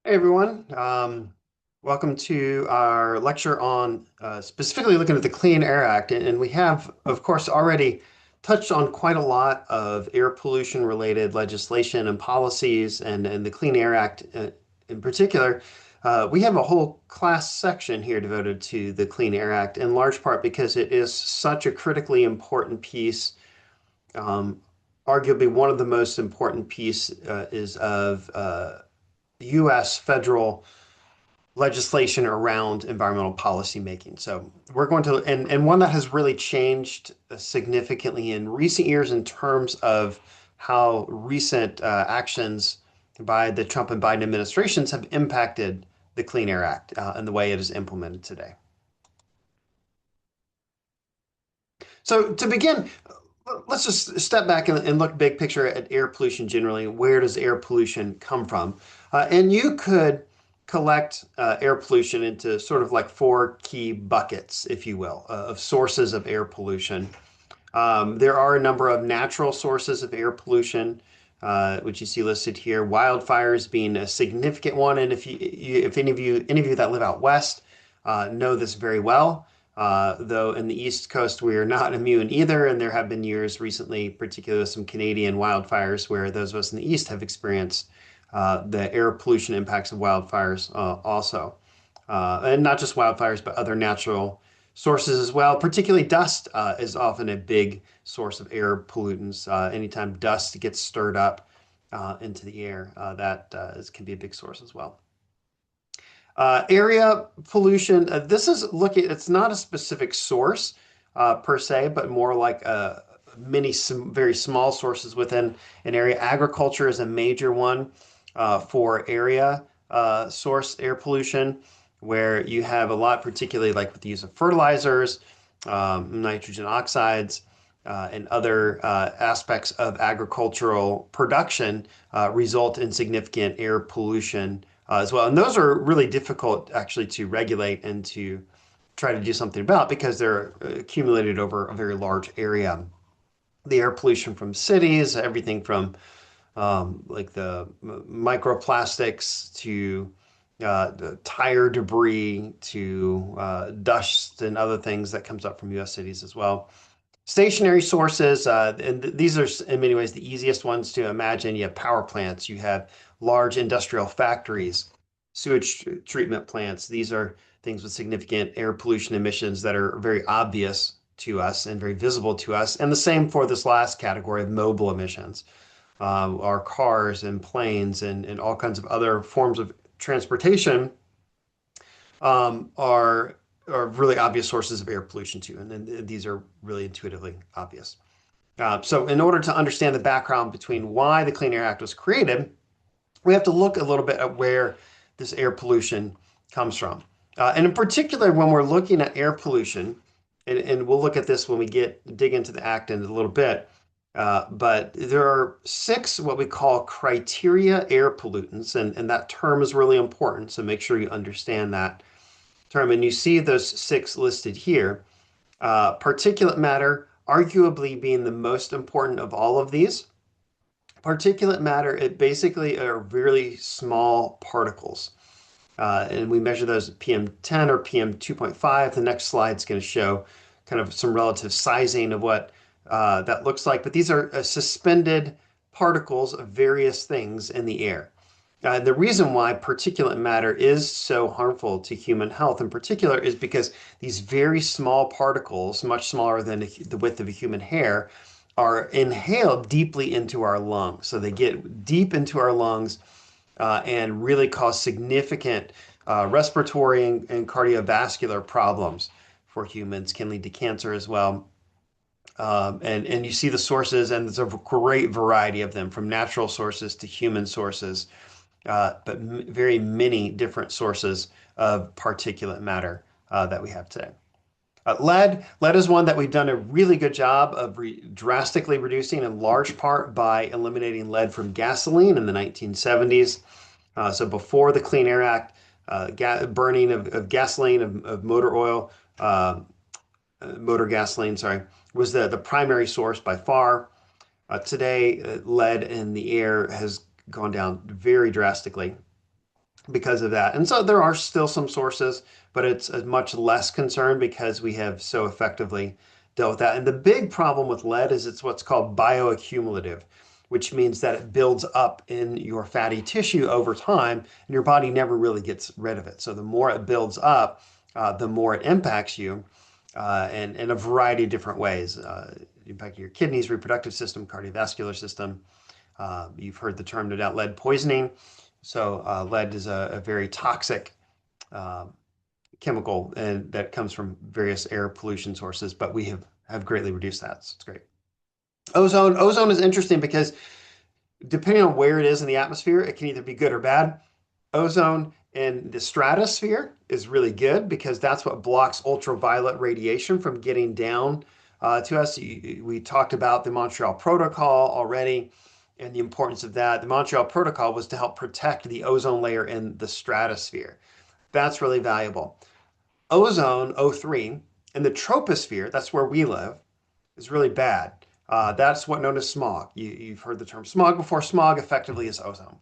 Hey everyone, welcome to our lecture on specifically looking at the Clean Air Act. And we have, of course, already touched on quite a lot of air pollution related legislation and policies, and the Clean Air Act in particular. We have a whole class section here devoted to the Clean Air Act, in large part because it is such a critically important piece. Um, Arguably, one of the most important piece is of U.S. federal legislation around environmental policy making. So we're going to, and one that has really changed significantly in recent years in terms of how recent actions by the Trump and Biden administrations have impacted the Clean Air Act and the way it is implemented today. So to begin, let's just step back and look big picture at air pollution generally. Where does air pollution come from? And you could collect air pollution into sort of like four key buckets, if you will, of sources of air pollution. There are a number of natural sources of air pollution, which you see listed here. Wildfires being a significant one, and if any of you that live out west, know this very well. Though in the East Coast we are not immune either, and there have been years recently, particularly some Canadian wildfires, where those of us in the East have experienced the air pollution impacts of wildfires also, and not just wildfires, but other natural sources as well. Particularly dust is often a big source of air pollutants. Anytime dust gets stirred up into the air, can be a big source as well. Area pollution. This is looking, it's not a specific source per se, but more like some very small sources within an area. Agriculture is a major one for area source air pollution, where you have a lot, particularly like with the use of fertilizers, nitrogen oxides, and other aspects of agricultural production result in significant air pollution as well. And those are really difficult actually to regulate and to try to do something about because they're accumulated over a very large area. The air pollution from cities, everything from like the microplastics to the tire debris to dust and other things that comes up from U.S. cities as well. Stationary sources, and these are in many ways the easiest ones to imagine. You have power plants, you have large industrial factories, sewage treatment plants. These are things with significant air pollution emissions that are very obvious to us and very visible to us. And the same for this last category of mobile emissions. Our cars and planes and all kinds of other forms of transportation are really obvious sources of air pollution too, and these are really intuitively obvious. So, in order to understand the background between why the Clean Air Act was created, we have to look a little bit at where this air pollution comes from. And in particular, when we're looking at air pollution, and we'll look at this when we dig into the act in a little bit, but there are six what we call criteria air pollutants, and that term is really important. So make sure you understand that term. And you see those six listed here. Particulate matter, arguably being the most important of all of these. Particulate matter, it basically are really small particles. And we measure those at PM10 or PM2.5. The next slide is going to show kind of some relative sizing of what that looks like. But these are suspended particles of various things in the air. The reason why particulate matter is so harmful to human health in particular is because these very small particles, much smaller than the width of a human hair, are inhaled deeply into our lungs. So they get deep into our lungs and really cause significant respiratory and cardiovascular problems for humans, can lead to cancer as well. And you see the sources, and there's a great variety of them, from natural sources to human sources, but very many different sources of particulate matter that we have today. Lead is one that we've done a really good job of drastically reducing, in large part by eliminating lead from gasoline in the 1970s. So before the Clean Air Act, burning of gasoline, of motor oil, motor gasoline, sorry, was the primary source by far. Today, lead in the air has gone down very drastically. because of that. And so there are still some sources, but it's a much less concern because we have so effectively dealt with that. And the big problem with lead is it's what's called bioaccumulative, which means that it builds up in your fatty tissue over time, and your body never really gets rid of it. So the more it builds up, the more it impacts you, and in a variety of different ways, impacting your kidneys, reproductive system, cardiovascular system. You've heard the term, no doubt, lead poisoning. So lead is a very toxic uh, chemical and that comes from various air pollution sources, but we have greatly reduced that. So it's great. Ozone is interesting because depending on where it is in the atmosphere, it can either be good or bad. Ozone in the stratosphere is really good because that's what blocks ultraviolet radiation from getting down to us. We talked about the Montreal Protocol already and the importance of that. The Montreal Protocol was to help protect the ozone layer in the stratosphere. That's really valuable. Ozone, O3, in the troposphere, that's where we live, is really bad. That's what known as smog. You've heard the term smog before. Smog effectively is ozone.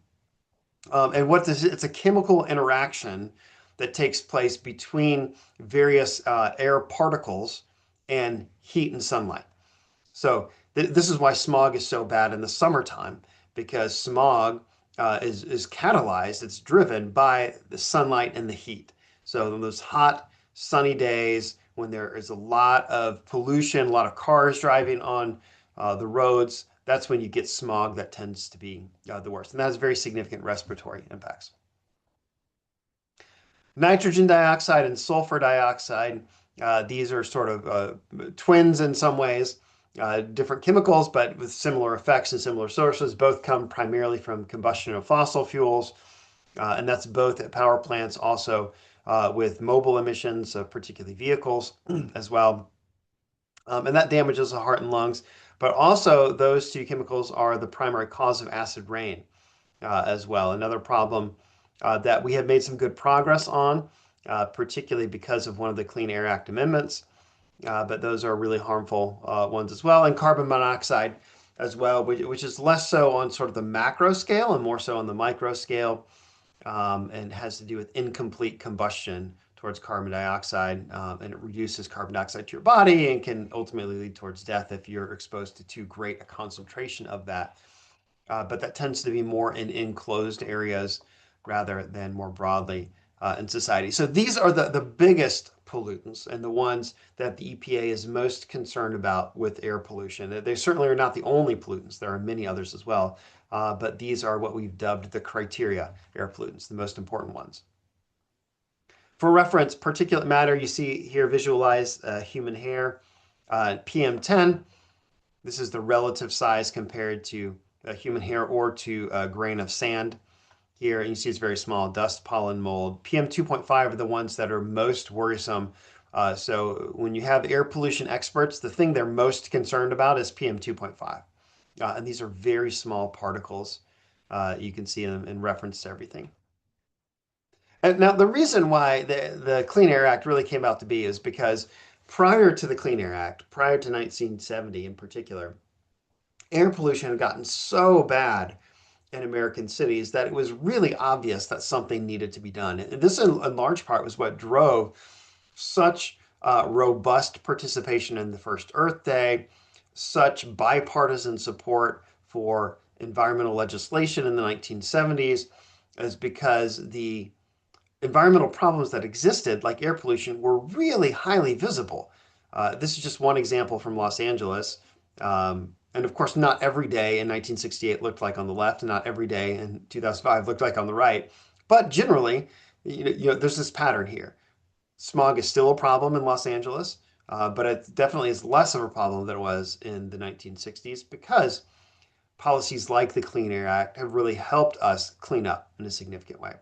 And what this is, it's a chemical interaction that takes place between various air particles and heat and sunlight. So this is why smog is so bad in the summertime, because smog is catalyzed, it's driven by the sunlight and the heat. So in those hot, sunny days when there is a lot of pollution, a lot of cars driving on the roads, that's when you get smog that tends to be the worst. And that has very significant respiratory impacts. Nitrogen dioxide and sulfur dioxide, these are sort of twins in some ways, different chemicals, but with similar effects and similar sources. Both come primarily from combustion of fossil fuels, and that's both at power plants, also with mobile emissions, particularly vehicles as well. And that damages the heart and lungs. But also, those two chemicals are the primary cause of acid rain as well. Another problem that we have made some good progress on, particularly because of one of the Clean Air Act amendments. But those are really harmful ones as well. And carbon monoxide as well, which is less so on sort of the macro scale and more so on the micro scale, and has to do with incomplete combustion towards carbon dioxide, and it reduces carbon dioxide to your body and can ultimately lead towards death if you're exposed to too great a concentration of that. But that tends to be more in enclosed areas rather than more broadly in society. So these are the biggest pollutants and the ones that the EPA is most concerned about with air pollution. They certainly are not the only pollutants. There are many others as well. But these are what we've dubbed the criteria air pollutants, the most important ones. For reference, particulate matter, you see here visualized human hair, PM10. This is the relative size compared to human hair or to a grain of sand. Here, you see it's very small, dust, pollen, mold. PM 2.5 are the ones that are most worrisome. So when you have air pollution experts, the thing they're most concerned about is PM 2.5. And these are very small particles. You can see them in reference to everything. And now, the reason why the Clean Air Act really came out to be is because prior to the Clean Air Act, prior to 1970 in particular, air pollution had gotten so bad in American cities that it was really obvious that something needed to be done. And this, in large part, was what drove such robust participation in the first Earth Day, such bipartisan support for environmental legislation in the 1970s, is because the environmental problems that existed, like air pollution, were really highly visible. This is just one example from Los Angeles. And of course, not every day in 1968 looked like on the left, and not every day in 2005 looked like on the right. But generally, there's this pattern here. Smog is still a problem in Los Angeles, but it definitely is less of a problem than it was in the 1960s because policies like the Clean Air Act have really helped us clean up in a significant way.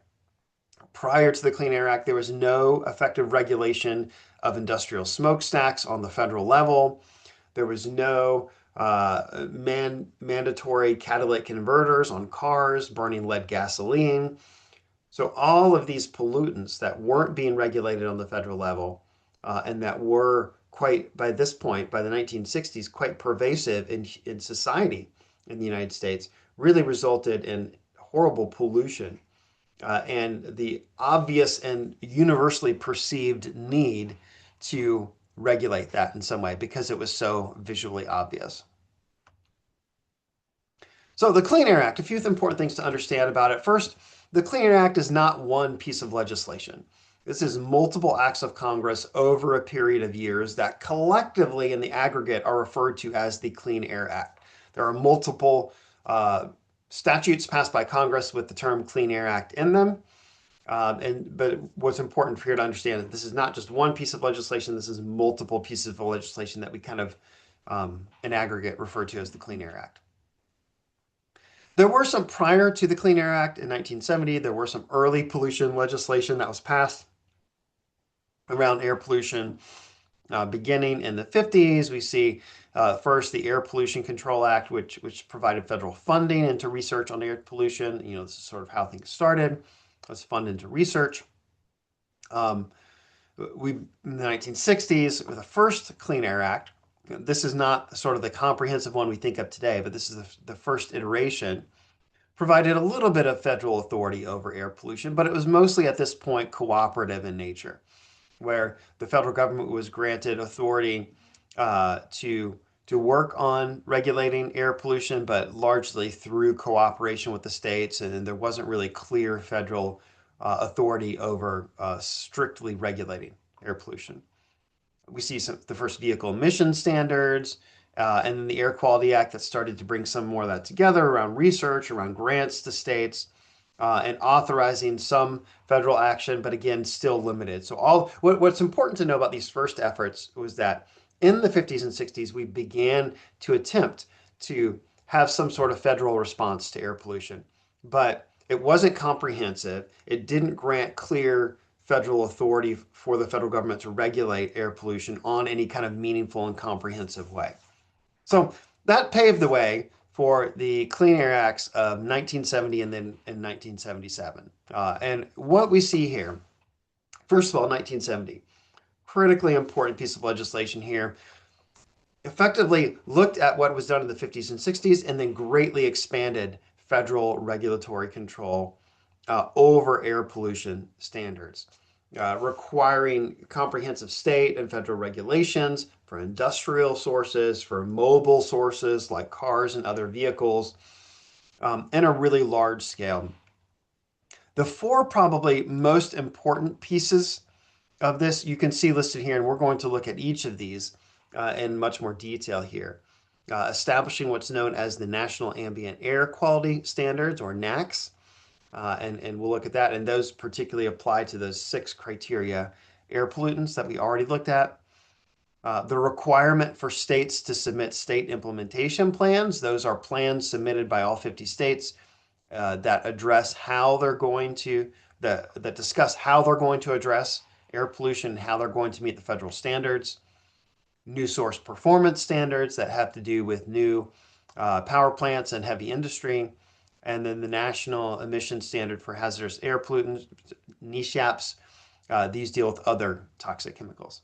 Prior to the Clean Air Act, there was no effective regulation of industrial smokestacks on the federal level. There was no mandatory catalytic converters on cars burning lead gasoline. So all of these pollutants that weren't being regulated on the federal level, and that were quite, by this point, by the 1960s, quite pervasive in society in the United States, really resulted in horrible pollution and the obvious and universally perceived need to regulate that in some way because it was so visually obvious. So the Clean Air Act, a few important things to understand about it. First, the Clean Air Act is not one piece of legislation. This is multiple acts of Congress over a period of years that collectively in the aggregate are referred to as the Clean Air Act. There are multiple statutes passed by Congress with the term Clean Air Act in them. But what's important for you to understand is this is not just one piece of legislation. This is multiple pieces of legislation that we kind of in aggregate refer to as the Clean Air Act. There were some prior to the Clean Air Act in 1970. There were some early pollution legislation that was passed around air pollution. Beginning in the 50s, we see first the Air Pollution Control Act, which provided federal funding into research on air pollution. This is sort of how things started. Let's fund into research. In the 1960s, with the first Clean Air Act, this is not sort of the comprehensive one we think of today, but this is the first iteration, provided a little bit of federal authority over air pollution, but it was mostly at this point cooperative in nature, where the federal government was granted authority to work on regulating air pollution, but largely through cooperation with the states, and there wasn't really clear federal authority over strictly regulating air pollution. We see the first vehicle emission standards, and then the Air Quality Act that started to bring some more of that together around research, around grants to states, and authorizing some federal action, but again, still limited. So what's important to know about these first efforts was that in the 50s and 60s, we began to attempt to have some sort of federal response to air pollution, but it wasn't comprehensive. It didn't grant clear federal authority for the federal government to regulate air pollution on any kind of meaningful and comprehensive way. So that paved the way for the Clean Air Acts of 1970 and then in 1977. And what we see here, first of all, 1970, critically important piece of legislation here, effectively looked at what was done in the 50s and 60s and then greatly expanded federal regulatory control over air pollution standards, requiring comprehensive state and federal regulations for industrial sources, for mobile sources like cars and other vehicles, and a really large scale. The four probably most important pieces of this you can see listed here, and we're going to look at each of these in much more detail here. Establishing what's known as the National Ambient Air Quality Standards, or NAAQS, and we'll look at that, and those particularly apply to those 6 criteria air pollutants that we already looked at. The requirement for states to submit state implementation plans. Those are plans submitted by all 50 states that address how they're going to, that discuss how they're going to address air pollution and how they're going to meet the federal standards. New source performance standards that have to do with new power plants and heavy industry. And then the National Emission Standard for Hazardous Air Pollutants, NESHAPs. These deal with other toxic chemicals.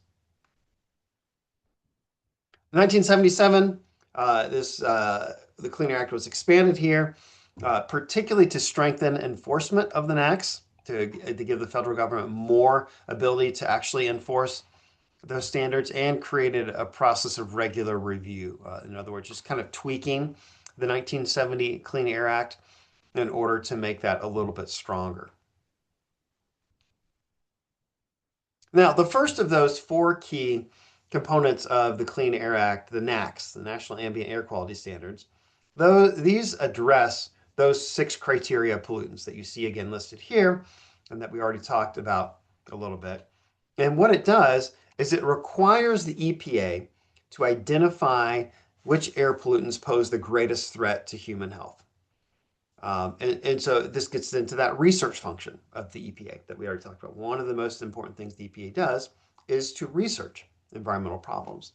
1977, the Clean Air Act was expanded here, particularly to strengthen enforcement of the NAAQS, to give the federal government more ability to actually enforce those standards, and created a process of regular review. In other words, just kind of tweaking the 1970 Clean Air Act in order to make that a little bit stronger. Now, the first of those 4 key components of the Clean Air Act, the NAAQS, the National Ambient Air Quality Standards, these address those 6 criteria pollutants that you see again listed here and that we already talked about a little bit. And what it does is it requires the EPA to identify which air pollutants pose the greatest threat to human health. And so this gets into that research function of the EPA that we already talked about. One of the most important things the EPA does is to research environmental problems.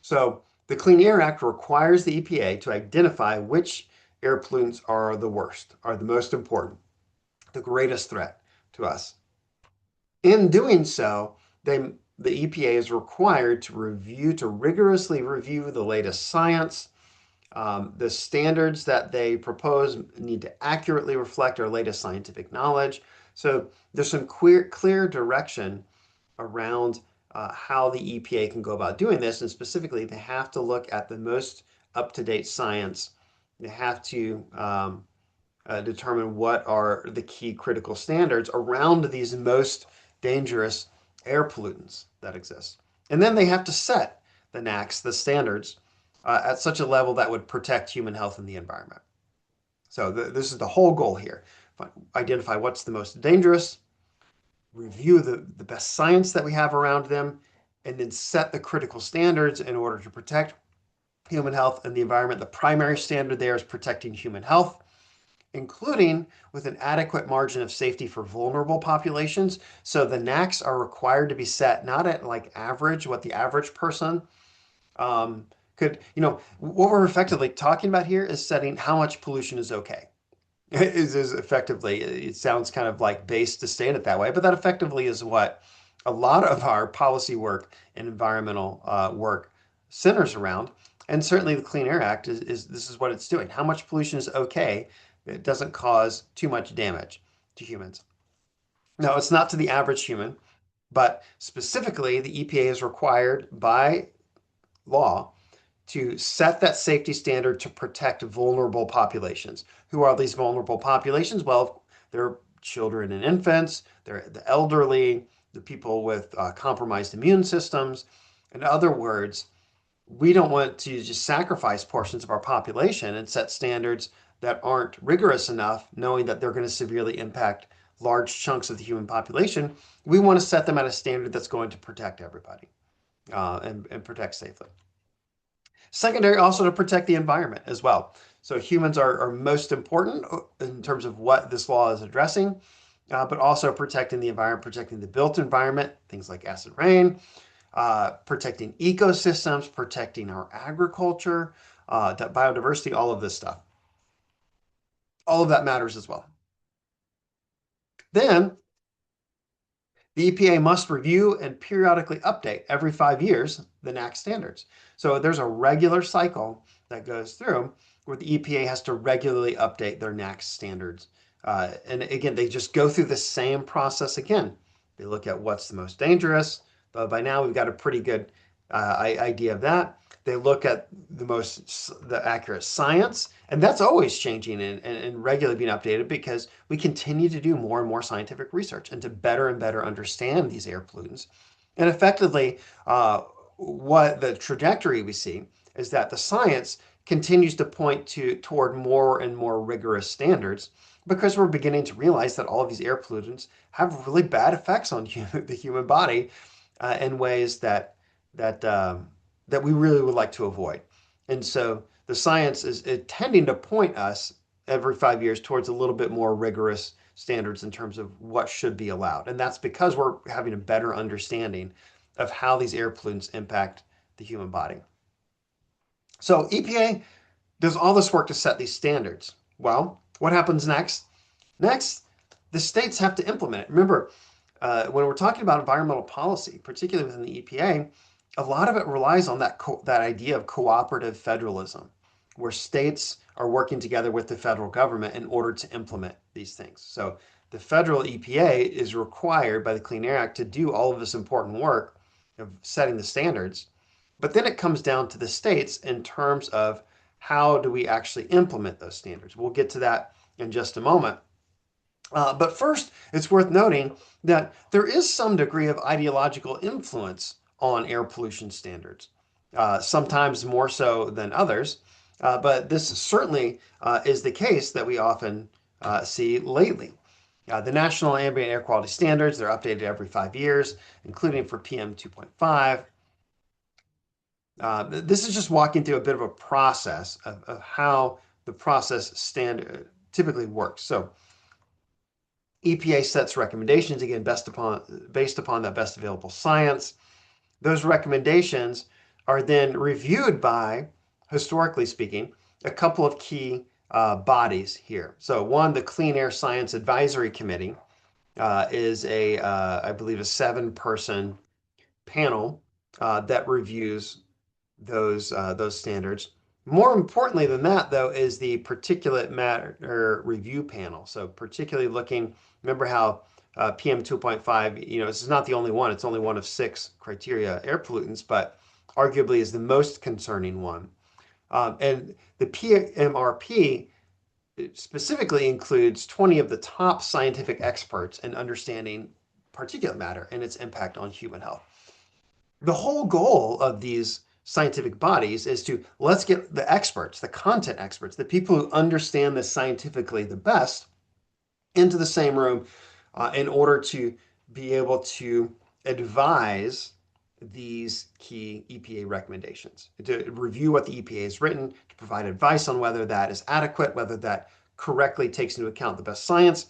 So the Clean Air Act requires the EPA to identify which air pollutants are the worst, are the most important, the greatest threat to us. In doing so, the EPA is required to rigorously review the latest science, The standards that they propose need to accurately reflect our latest scientific knowledge. So there's some clear direction around how the EPA can go about doing this. And specifically, they have to look at the most up-to-date science. They have to determine what are the key critical standards around these most dangerous air pollutants that exist. And then they have to set the NAAQS, the standards, at such a level that would protect human health and the environment. So this is the whole goal here. Identify what's the most dangerous, review the best science that we have around them, and then set the critical standards in order to protect human health and the environment. The primary standard there is protecting human health, including with an adequate margin of safety for vulnerable populations. So the NAAQS are required to be set not at like average, what the average person could, what we're effectively talking about here is setting how much pollution is okay. Is effectively, it sounds kind of like base to state it that way, but that effectively is what a lot of our policy work and environmental work centers around. And certainly the Clean Air Act is this is what it's doing. How much pollution is okay? It doesn't cause too much damage to humans. Now, it's not to the average human, but specifically the EPA is required by law to set that safety standard to protect vulnerable populations. Who are these vulnerable populations? Well, they're children and infants, they're the elderly, the people with compromised immune systems. In other words, we don't want to just sacrifice portions of our population and set standards that aren't rigorous enough, knowing that they're going to severely impact large chunks of the human population. We want to set them at a standard that's going to protect everybody and protect safely. Secondary, also to protect the environment as well. So humans are most important in terms of what this law is addressing, but also protecting the environment, protecting the built environment, things like acid rain, protecting ecosystems, protecting our agriculture, biodiversity, all of this stuff. All of that matters as well. Then the EPA must review and periodically update every 5 years the NAAQS standards. So there's a regular cycle that goes through where the EPA has to regularly update their NAAQS standards. And again, they just go through the same process again. They look at what's the most dangerous. But by now, we've got a pretty good idea of that. They look at the accurate science, and that's always changing and regularly being updated because we continue to do more and more scientific research and to better and better understand these air pollutants. And effectively, what the trajectory we see is that the science continues to point toward more and more rigorous standards because we're beginning to realize that all of these air pollutants have really bad effects on the human body in ways that we really would like to avoid. And so the science is tending to point us every 5 years towards a little bit more rigorous standards in terms of what should be allowed. And that's because we're having a better understanding of how these air pollutants impact the human body. So EPA does all this work to set these standards. Well, what happens next? Next, the states have to implement it. Remember, when we're talking about environmental policy, particularly within the EPA, a lot of it relies on that idea of cooperative federalism, where states are working together with the federal government in order to implement these things. So the federal EPA is required by the Clean Air Act to do all of this important work of setting the standards. But then it comes down to the states in terms of how do we actually implement those standards. We'll get to that in just a moment. But first, it's worth noting that there is some degree of ideological influence on air pollution standards, sometimes more so than others. But this certainly is the case that we often see lately. The National Ambient Air Quality Standards, they're updated every 5 years, including for PM 2.5. This is just walking through a bit of a process of how the process typically works. So EPA sets recommendations, again, based upon that best available science. Those recommendations are then reviewed by, historically speaking, a couple of key bodies here. So one, the Clean Air Science Advisory Committee is I believe, a 7-person panel that reviews those standards. More importantly than that, though, is the particulate matter review panel. So particularly looking, remember how PM 2.5, this is not the only one. It's only one of 6 criteria air pollutants, but arguably is the most concerning one. And the PMRP specifically includes 20 of the top scientific experts in understanding particulate matter and its impact on human health. The whole goal of these scientific bodies is to let's get the experts, the content experts, the people who understand this scientifically the best into the same room in order to be able to advise these key EPA recommendations, to review what the EPA has written, to provide advice on whether that is adequate, whether that correctly takes into account the best science.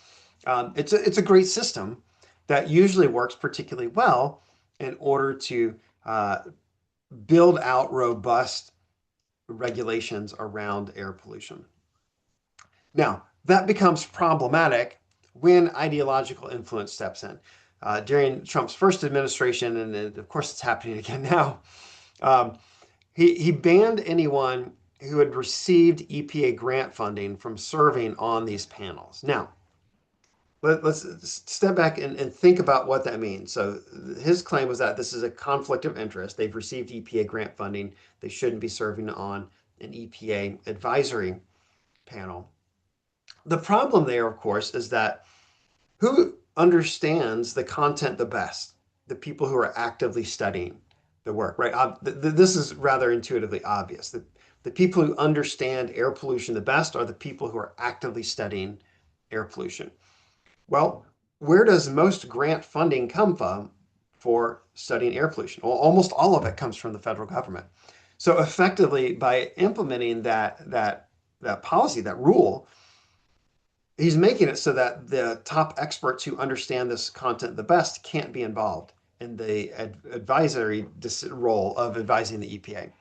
It's a great system that usually works particularly well in order to build out robust regulations around air pollution. Now, that becomes problematic when ideological influence steps in. During Trump's first administration, and of course it's happening again now, he banned anyone who had received EPA grant funding from serving on these panels. Now, let's step back and think about what that means. So his claim was that this is a conflict of interest. They've received EPA grant funding. They shouldn't be serving on an EPA advisory panel. The problem there, of course, is that who understands the content the best? The people who are actively studying the work, right? This is rather intuitively obvious. The people who understand air pollution the best are the people who are actively studying air pollution. Well, where does most grant funding come from for studying air pollution? Well, almost all of it comes from the federal government. So effectively, by implementing that policy, that rule, he's making it so that the top experts who understand this content the best can't be involved in the advisory role of advising the EPA.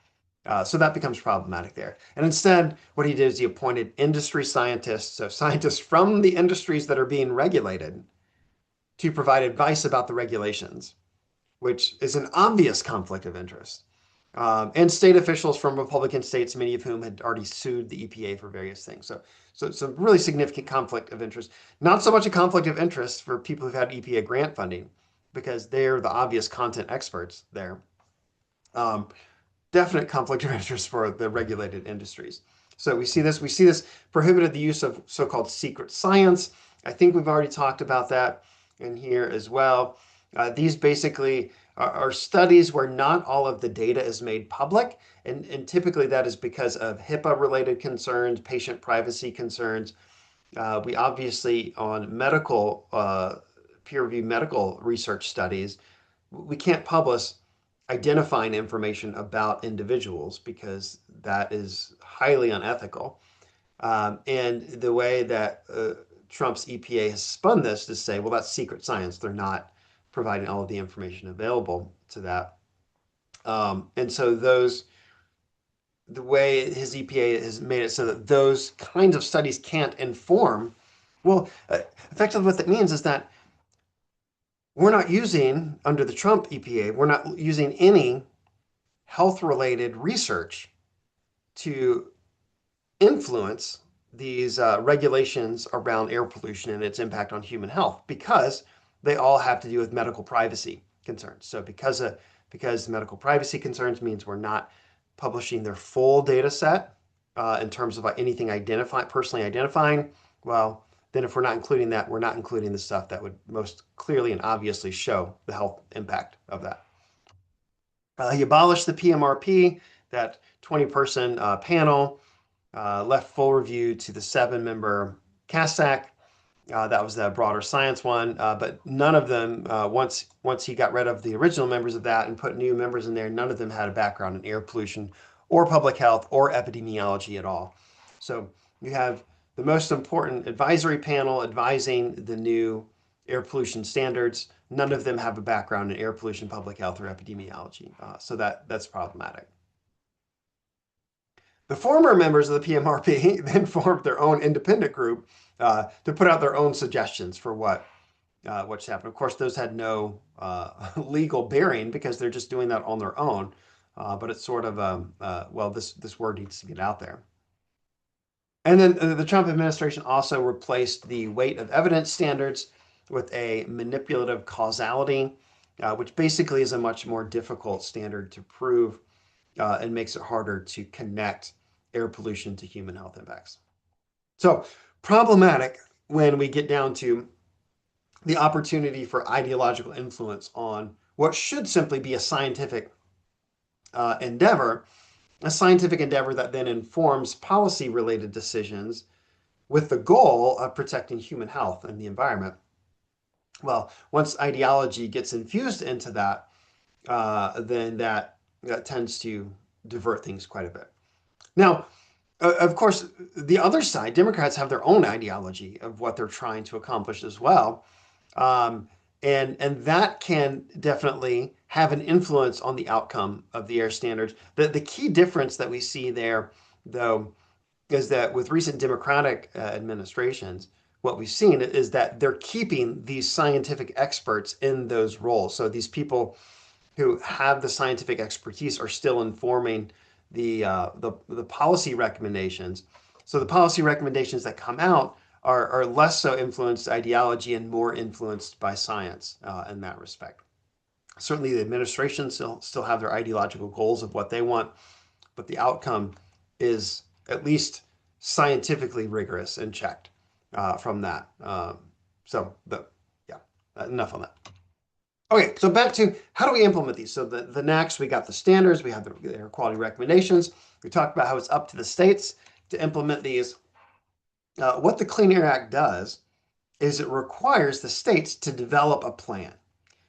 So that becomes problematic there. And instead, what he did is he appointed industry scientists, so scientists from the industries that are being regulated, to provide advice about the regulations, which is an obvious conflict of interest. And state officials from Republican states, many of whom had already sued the EPA for various things. So it's a really significant conflict of interest. Not so much a conflict of interest for people who've had EPA grant funding, because they're the obvious content experts there. Definite conflict of interest for the regulated industries. So we see this prohibited the use of so-called secret science. I think we've already talked about that in here as well. These basically are studies where not all of the data is made public, and typically that is because of HIPAA-related concerns, patient privacy concerns. We obviously, on medical, peer-reviewed medical research studies, we can't publish identifying information about individuals because that is highly unethical. And the way that Trump's EPA has spun this to say, well, that's secret science. They're not providing all of the information available to that. And so the way his EPA has made it so that those kinds of studies can't inform, well, effectively what that means is that we're not using, under the Trump EPA, we're not using any health-related research to influence these regulations around air pollution and its impact on human health, because they all have to do with medical privacy concerns. So because medical privacy concerns means we're not publishing their full data set in terms of anything personally identifying, well, then if we're not including that, we're not including the stuff that would most clearly and obviously show the health impact of that. He abolished the PMRP, that 20-person panel, left full review to the 7-member CASAC. That was the broader science one, but none of them, once he got rid of the original members of that and put new members in there, none of them had a background in air pollution or public health or epidemiology at all. So you have the most important advisory panel advising the new air pollution standards. None of them have a background in air pollution, public health, or epidemiology. So that's problematic. The former members of the PMRP then formed their own independent group to put out their own suggestions for what should happen. Of course, those had no legal bearing because they're just doing that on their own. but it's sort of well, this word needs to get out there. And then the Trump administration also replaced the weight of evidence standards with a manipulative causality, which basically is a much more difficult standard to prove and makes it harder to connect air pollution to human health impacts. So problematic when we get down to the opportunity for ideological influence on what should simply be a scientific endeavor, a scientific endeavor that then informs policy-related decisions with the goal of protecting human health and the environment. Well, once ideology gets infused into that, then that tends to divert things quite a bit. Now, of course, the other side, Democrats have their own ideology of what they're trying to accomplish as well. And that can definitely have an influence on the outcome of the air standards. The key difference that we see there, though, is that with recent Democratic administrations, what we've seen is that they're keeping these scientific experts in those roles. So these people who have the scientific expertise are still informing the policy recommendations. So the policy recommendations that come out are less so influenced ideology and more influenced by science in that respect. Certainly the administration still have their ideological goals of what they want, but the outcome is at least scientifically rigorous and checked from that. Yeah, enough on that. Okay, so back to how do we implement these? So the NAAQS, we got the standards, we have the air quality recommendations. We talked about how it's up to the states to implement these. What the Clean Air Act does is it requires the states to develop a plan.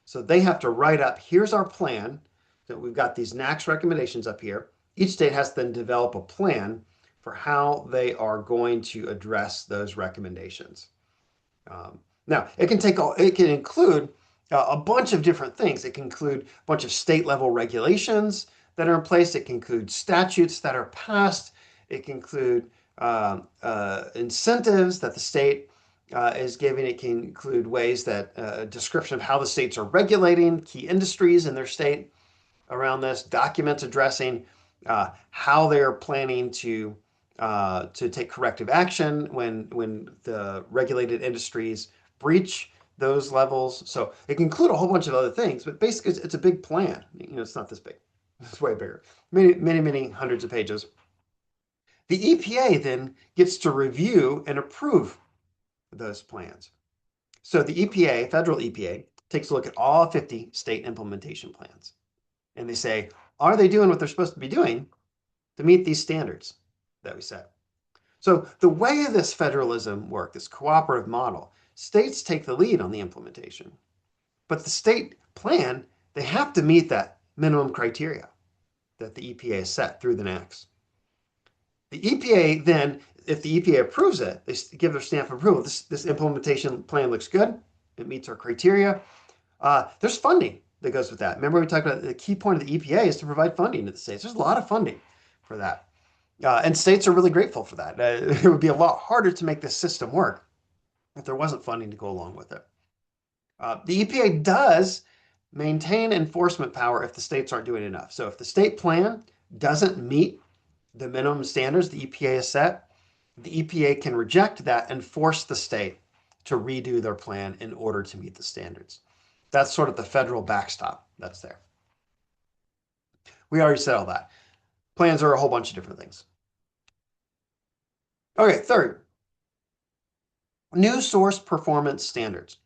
So they have to write up, here's our plan. So we've got these NAAQS recommendations up here. Each state has to then develop a plan for how they are going to address those recommendations. Now, it can include a bunch of different things. It can include a bunch of state level regulations that are in place. It can include statutes that are passed. It can include incentives that the state is giving. It can include ways that a description of how the states are regulating key industries in their state around this, documents addressing how they're planning to take corrective action when the regulated industries breach those levels. So it can include a whole bunch of other things, but basically it's a big plan. It's not this big. It's way bigger. Many hundreds of pages. The EPA then gets to review and approve those plans. So the EPA, federal EPA, takes a look at all 50 state implementation plans. And they say, are they doing what they're supposed to be doing to meet these standards that we set? So the way this federalism works, this cooperative model, states take the lead on the implementation. But the state plan, they have to meet that minimum criteria that the EPA has set through the NAAQS. The EPA then, if the EPA approves it, they give their stamp of approval. This implementation plan looks good. It meets our criteria. There's funding that goes with that. Remember we talked about the key point of the EPA is to provide funding to the states. There's a lot of funding for that. And states are really grateful for that. It would be a lot harder to make this system work if there wasn't funding to go along with it. The EPA does maintain enforcement power if the states aren't doing enough. So if the state plan doesn't meet the minimum standards the EPA has set, the EPA can reject that and force the state to redo their plan in order to meet the standards. That's sort of the federal backstop that's there. We already said all that. Plans are a whole bunch of different things. Okay, third, new source performance standards.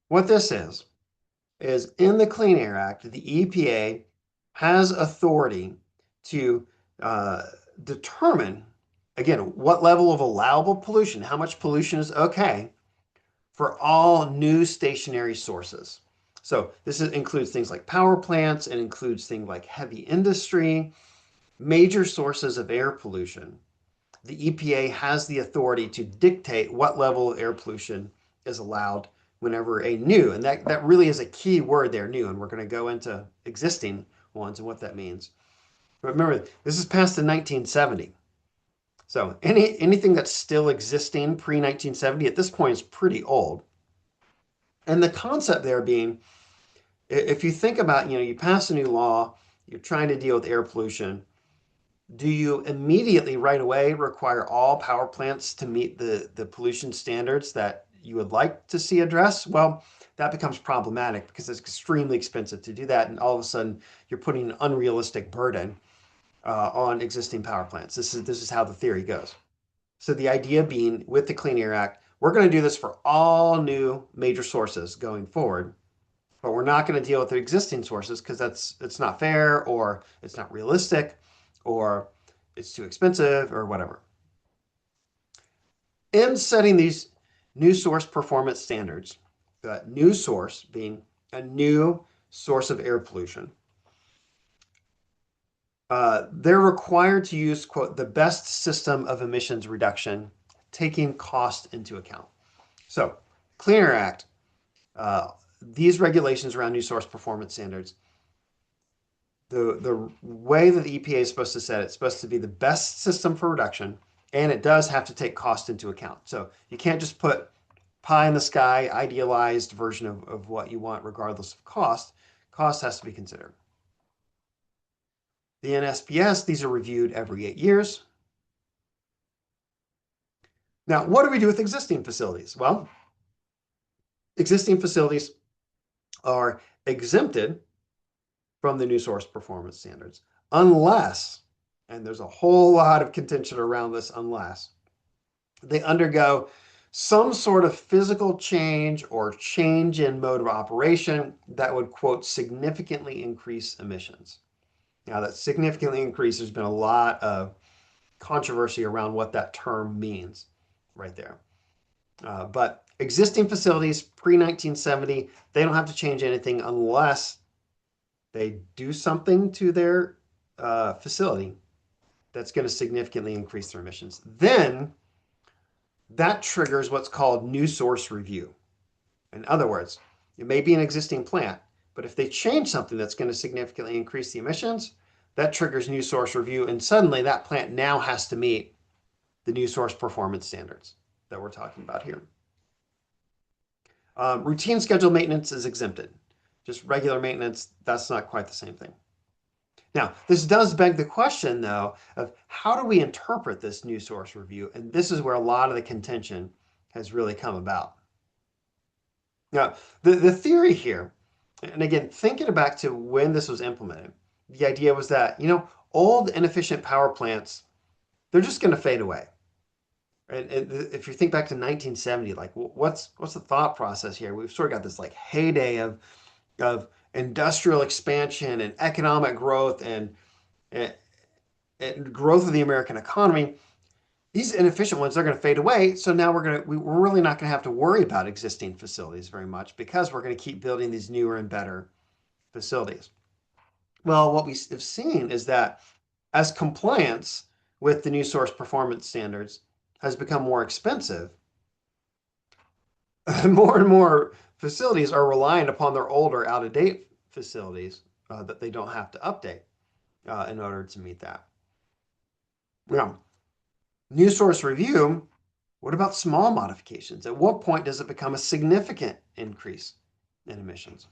What this is in the Clean Air Act, the EPA has authority to determine, again, what level of allowable pollution, how much pollution is okay for all new stationary sources. So this includes things like power plants, it includes things like heavy industry, major sources of air pollution. The EPA has the authority to dictate what level of air pollution is allowed whenever a new, and that really is a key word there, new, and we're going to go into existing ones and what that means. But remember, this is passed in 1970. So anything that's still existing pre-1970 at this point is pretty old. And the concept there being, if you think about, you pass a new law you're trying to deal with air pollution. Do you immediately, right away, require all power plants to meet the pollution standards that you would like to see addressed? Well, that becomes problematic because it's extremely expensive to do that. And all of a sudden, you're putting an unrealistic burden on existing power plants. This is how the theory goes. So the idea being with the Clean Air Act, we're going to do this for all new major sources going forward, but we're not going to deal with the existing sources because it's not fair or it's not realistic or it's too expensive or whatever. In setting these new source performance standards, new source being a new source of air pollution, they're required to use, quote, the best system of emissions reduction, taking cost into account. So, Clean Air Act, these regulations around new source performance standards, the way that the EPA is supposed to set it, it's supposed to be the best system for reduction, and it does have to take cost into account. So you can't just put pie in the sky, idealized version of what you want, regardless of cost. Cost has to be considered. The NSPS, these are reviewed every 8 years. Now, what do we do with existing facilities? Well, existing facilities are exempted from the new source performance standards, unless, and there's a whole lot of contention around this unless, they undergo some sort of physical change or change in mode of operation that would, quote, significantly increase emissions. Now, that significantly increase, there's been a lot of controversy around what that term means right there. But existing facilities pre-1970, they don't have to change anything unless they do something to their facility that's going to significantly increase their emissions. Then that triggers what's called new source review. In other words, it may be an existing plant, but if they change something that's going to significantly increase the emissions, that triggers new source review, and suddenly that plant now has to meet the new source performance standards that we're talking about here. Routine scheduled maintenance is exempted. Just regular maintenance, that's not quite the same thing. Now, this does beg the question, though, of how do we interpret this new source review? And this is where a lot of the contention has really come about. Now, the theory here, and again, thinking back to when this was implemented, the idea was that, old inefficient power plants, they're just going to fade away. And if you think back to 1970, like what's the thought process here? We've sort of got this like heyday of industrial expansion and economic growth and growth of the American economy. These inefficient ones, they're going to fade away. So now we're really not going to have to worry about existing facilities very much because we're going to keep building these newer and better facilities. Well, what we have seen is that as compliance with the new source performance standards has become more expensive, more and more facilities are relying upon their older, out-of-date facilities that they don't have to update in order to meet that. Now, new source review, what about small modifications? At what point does it become a significant increase in emissions?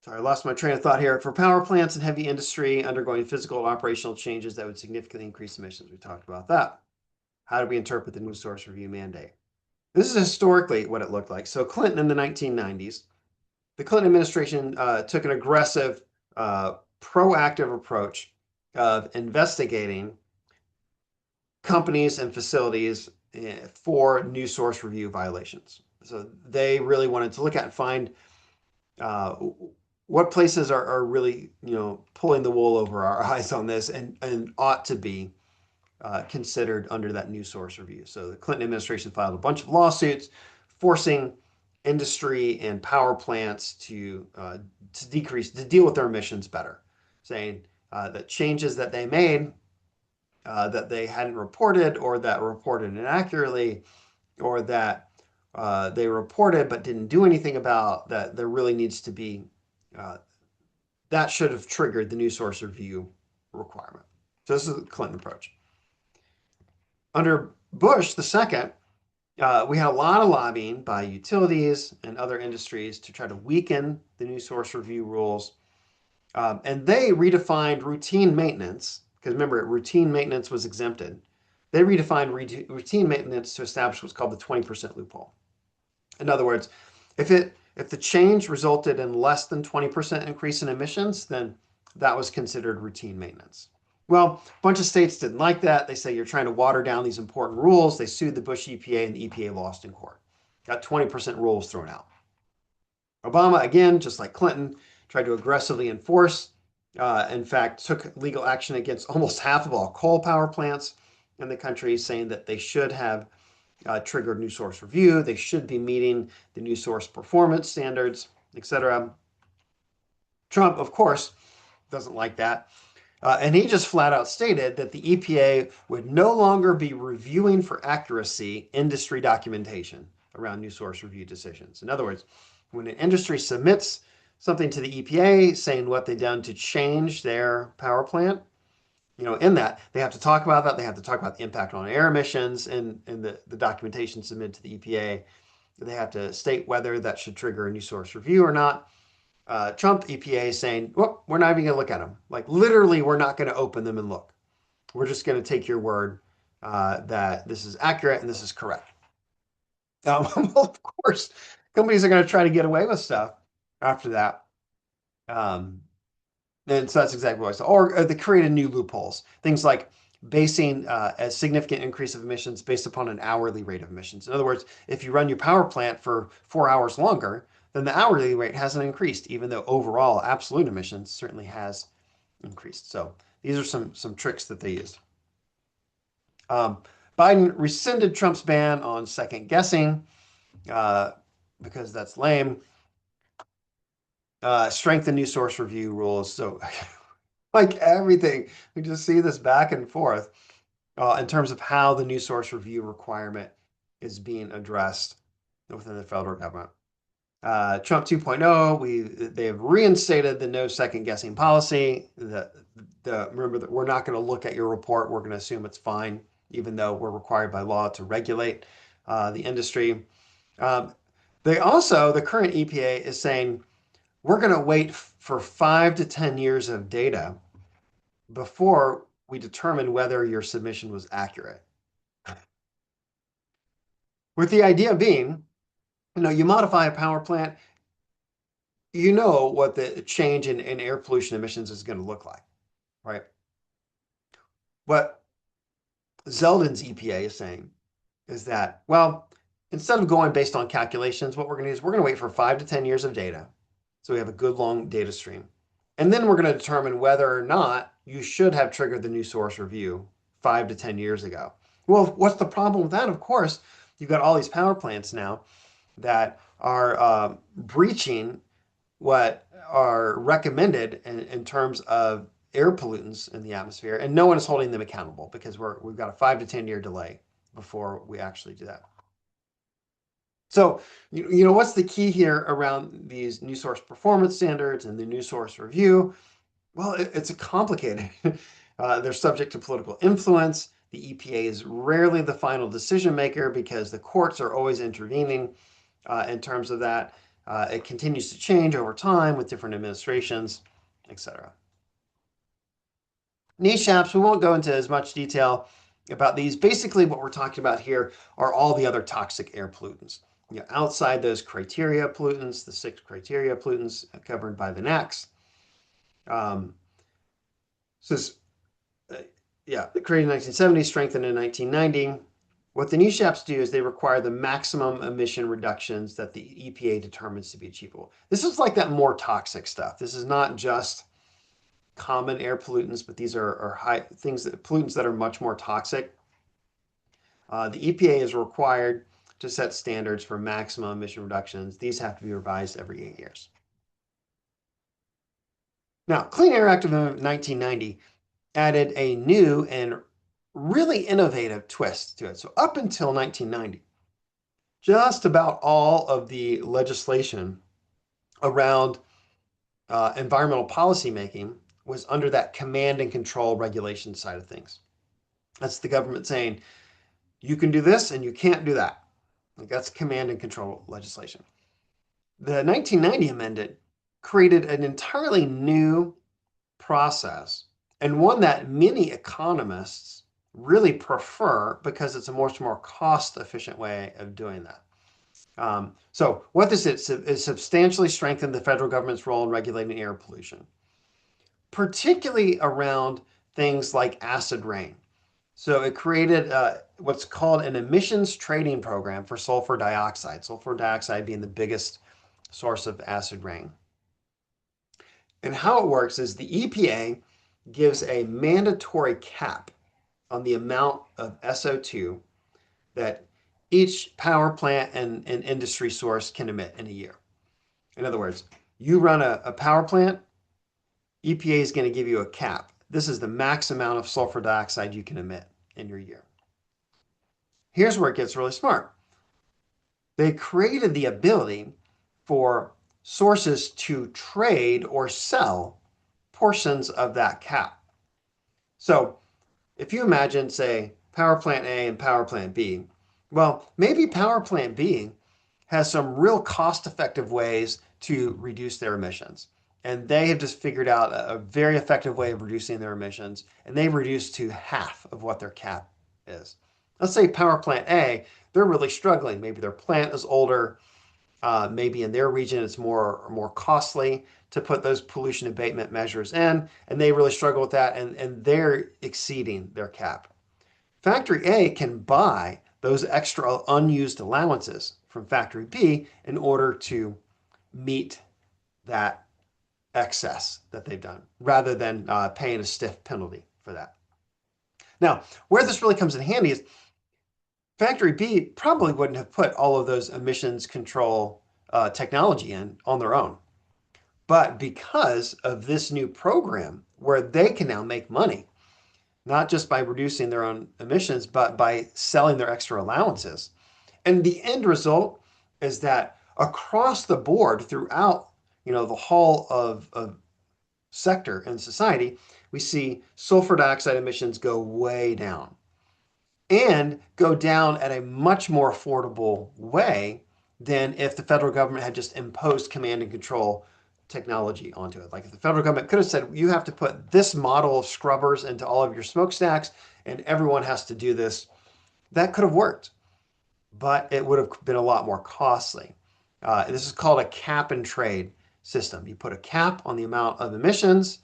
Sorry, I lost my train of thought here. For power plants and heavy industry undergoing physical and operational changes that would significantly increase emissions, we talked about that. How do we interpret the new source review mandate? This is historically what it looked like. So Clinton in the 1990s, the Clinton administration took an aggressive, proactive approach of investigating companies and facilities for new source review violations. So they really wanted to look at and find what places are really, pulling the wool over our eyes on this and ought to be considered under that new source review. So the Clinton administration filed a bunch of lawsuits forcing industry and power plants to deal with their emissions better, saying that changes that they made that they hadn't reported or that were reported inaccurately or that they reported but didn't do anything about, that there really needs to be, that should have triggered the new source review requirement. So this is the Clinton approach. Under Bush the second, We had a lot of lobbying by utilities and other industries to try to weaken the new source review rules. And they redefined routine maintenance, because remember, routine maintenance was exempted. They redefined routine maintenance to establish what's called the 20% loophole. In other words, if the change resulted in less than 20% increase in emissions, then that was considered routine maintenance. Well, a bunch of states didn't like that. They say you're trying to water down these important rules. They sued the Bush EPA, and the EPA lost in court. Got 20% rules thrown out. Obama, again, just like Clinton, tried to aggressively enforce, in fact, took legal action against almost half of all coal power plants in the country, saying that they should have triggered new source review. They should be meeting the new source performance standards, etc. Trump, of course, doesn't like that. And he just flat out stated that the EPA would no longer be reviewing for accuracy industry documentation around new source review decisions. In other words, when an industry submits something to the EPA saying what they've done to change their power plant, in that they have to talk about that. They have to talk about the impact on air emissions in the documentation submitted to the EPA. They have to state whether that should trigger a new source review or not. Trump EPA is saying, well, we're not even going to look at them. Like literally, we're not going to open them and look. We're just going to take your word that this is accurate and this is correct. Well, of course, companies are going to try to get away with stuff after that. And so that's exactly what I said. Or they created new loopholes. Things like basing a significant increase of emissions based upon an hourly rate of emissions. In other words, if you run your power plant for 4 hours longer, then the hourly rate hasn't increased, even though overall absolute emissions certainly has increased. So these are some tricks that they used. Biden rescinded Trump's ban on second guessing because that's lame. Strengthen new source review rules. So like everything, we just see this back and forth in terms of how the new source review requirement is being addressed within the federal government. Trump 2.0, they have reinstated the no second guessing policy. Remember that we're not going to look at your report. We're going to assume it's fine, even though we're required by law to regulate the industry. The current EPA is saying we're going to wait for 5 to 10 years of data before we determine whether your submission was accurate. With the idea being, you modify a power plant, you know what the change in air pollution emissions is going to look like, right? What Zeldin's EPA is saying is that, well, instead of going based on calculations, what we're going to do is we're going to wait for 5 to 10 years of data. So we have a good long data stream. And then we're going to determine whether or not you should have triggered the new source review 5 to 10 years ago. Well, what's the problem with that? Of course, you've got all these power plants now that are breaching what are recommended in terms of air pollutants in the atmosphere, and no one is holding them accountable because we've got a 5 to 10 year delay before we actually do that. So, what's the key here around these new source performance standards and the new source review? Well, it's complicated. They're subject to political influence. The EPA is rarely the final decision maker because the courts are always intervening in terms of that. It continues to change over time with different administrations, etc. NESHAPs, we won't go into as much detail about these. Basically, what we're talking about here are all the other toxic air pollutants. Outside those criteria pollutants, the 6 criteria pollutants covered by the NAAQS. Created in 1970, strengthened in 1990. What the NESHAPs do is they require the maximum emission reductions that the EPA determines to be achievable. This is like that more toxic stuff. This is not just common air pollutants, but these are pollutants that are much more toxic. The EPA is required to set standards for maximum emission reductions. These have to be revised every 8 years. Now, Clean Air Act of 1990 added a new and really innovative twist to it. So up until 1990, just about all of the legislation around environmental policymaking was under that command and control regulation side of things. That's the government saying, you can do this and you can't do that. That's command and control legislation. The 1990 amendment created an entirely new process, and one that many economists really prefer because it's a much more cost-efficient way of doing that. So what this is substantially strengthened the federal government's role in regulating air pollution, particularly around things like acid rain. So it created what's called an emissions trading program for sulfur dioxide being the biggest source of acid rain. And how it works is the EPA gives a mandatory cap on the amount of SO2 that each power plant and industry source can emit in a year. In other words, you run a power plant, EPA is going to give you a cap. This is the max amount of sulfur dioxide you can emit in your year. Here's where it gets really smart. They created the ability for sources to trade or sell portions of that cap. So if you imagine, say, power plant A and power plant B, well, maybe power plant B has some real cost-effective ways to reduce their emissions. And they have just figured out a very effective way of reducing their emissions, and they've reduced to half of what their cap is. Let's say power plant A, they're really struggling. Maybe their plant is older. Maybe in their region it's more costly to put those pollution abatement measures in, and they really struggle with that, and they're exceeding their cap. Factory A can buy those extra unused allowances from Factory B in order to meet that excess that they've done, rather than paying a stiff penalty for that. Now, where this really comes in handy is Factory B probably wouldn't have put all of those emissions control technology in on their own. But because of this new program where they can now make money, not just by reducing their own emissions, but by selling their extra allowances. And the end result is that across the board throughout, the whole of sector and society, we see sulfur dioxide emissions go way down and go down at a much more affordable way than if the federal government had just imposed command and control technology onto it. Like if the federal government could have said, you have to put this model of scrubbers into all of your smokestacks and everyone has to do this, that could have worked, but it would have been a lot more costly. This is called a cap and trade system. You put a cap on the amount of emissions.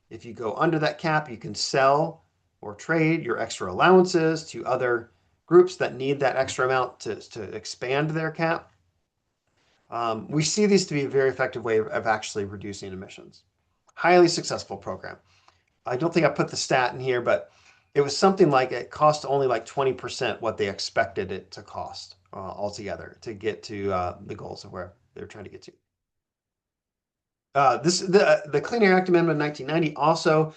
If you go under that cap, you can sell or trade your extra allowances to other groups that need that extra amount to expand their cap. We see these to be a very effective way of actually reducing emissions. Highly successful program. I don't think I put the stat in here, but it was something like it cost only like 20% what they expected it to cost altogether to get to the goals of where they're trying to get to. The Clean Air Act Amendment of 1990 also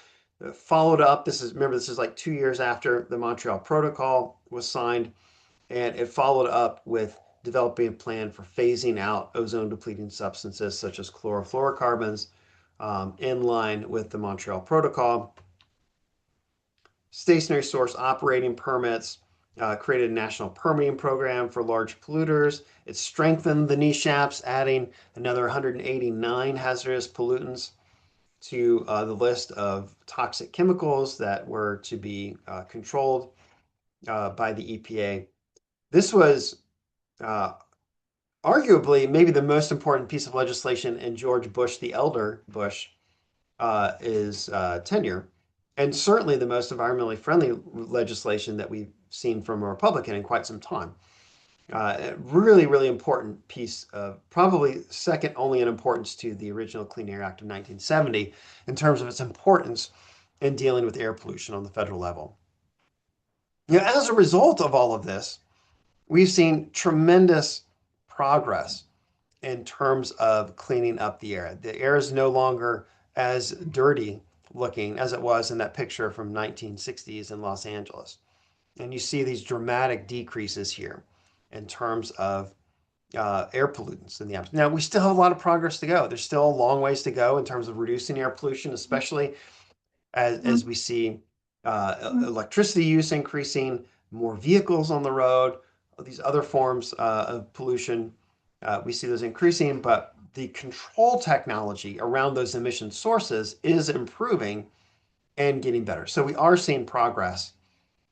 followed up. This is like 2 years after the Montreal Protocol was signed, and it followed up with developing a plan for phasing out ozone depleting substances such as chlorofluorocarbons in line with the Montreal Protocol. Stationary source operating permits, created a national permitting program for large polluters. It strengthened the NESHAPs, adding another 189 hazardous pollutants to the list of toxic chemicals that were to be controlled by the EPA. This was arguably maybe the most important piece of legislation in George Bush, the elder Bush, is tenure, and certainly the most environmentally friendly legislation that we've seen from a Republican in quite some time. Really, really important piece of, probably second only in importance to the original Clean Air Act of 1970 in terms of its importance in dealing with air pollution on the federal level. As a result of all of this, we've seen tremendous progress in terms of cleaning up the air. The air is no longer as dirty looking as it was in that picture from 1960s in Los Angeles. And you see these dramatic decreases here in terms of air pollutants in the atmosphere. Now, we still have a lot of progress to go. There's still a long ways to go in terms of reducing air pollution, especially as we see electricity use increasing, more vehicles on the road, these other forms of pollution, we see those increasing, but the control technology around those emission sources is improving and getting better. So we are seeing progress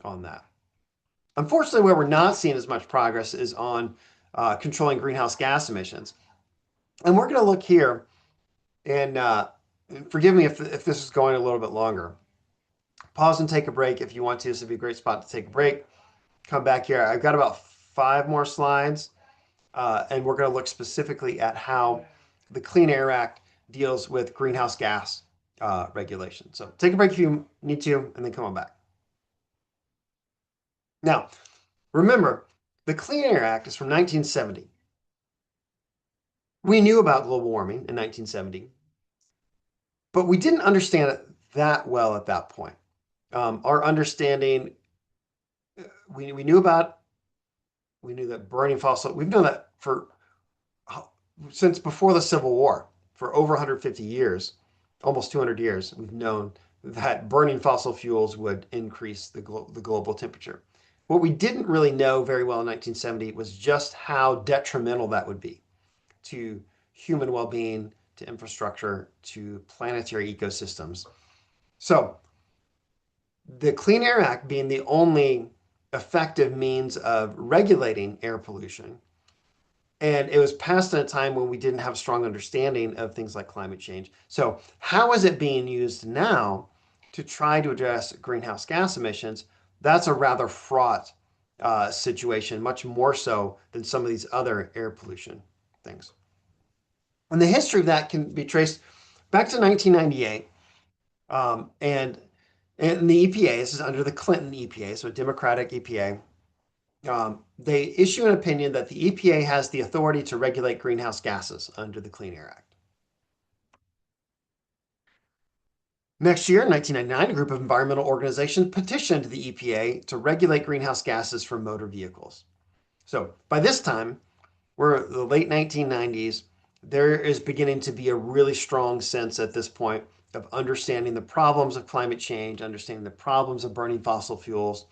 on that. Unfortunately, where we're not seeing as much progress is on controlling greenhouse gas emissions. And we're going to look here, and forgive me if this is going a little bit longer. Pause and take a break if you want to. This would be a great spot to take a break. Come back here. I've got about 5 more slides, and we're going to look specifically at how the Clean Air Act deals with greenhouse gas regulation. So take a break if you need to, and then come on back. Now, remember, the Clean Air Act is from 1970. We knew about global warming in 1970, but we didn't understand it that well at that point. Our understanding, we knew that burning fossil, we've known that since before the Civil War, for over 150 years, almost 200 years, we've known that burning fossil fuels would increase the global temperature. What we didn't really know very well in 1970 was just how detrimental that would be to human well-being, to infrastructure, to planetary ecosystems. So the Clean Air Act being the only effective means of regulating air pollution, and it was passed at a time when we didn't have a strong understanding of things like climate change. So how is it being used now to try to address greenhouse gas emissions? That's a rather fraught situation, much more so than some of these other air pollution things. And the history of that can be traced back to 1998. And the EPA, this is under the Clinton EPA, so a Democratic EPA, they issue an opinion that the EPA has the authority to regulate greenhouse gases under the Clean Air Act. Next year, in 1999, a group of environmental organizations petitioned the EPA to regulate greenhouse gases from motor vehicles. So by this time, we're the late 1990s. There is beginning to be a really strong sense at this point of understanding the problems of climate change, understanding the problems of burning fossil fuels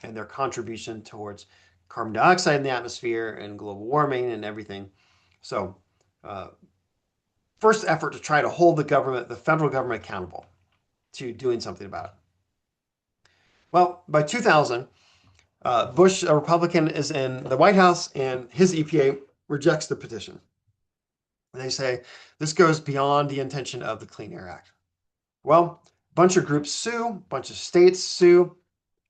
and their contribution towards carbon dioxide in the atmosphere and global warming and everything. So first effort to try to hold the federal government accountable to doing something about it. Well, by 2000, Bush, a Republican, is in the White House, and his EPA rejects the petition. They say this goes beyond the intention of the Clean Air Act. Well, a bunch of groups sue, a bunch of states sue,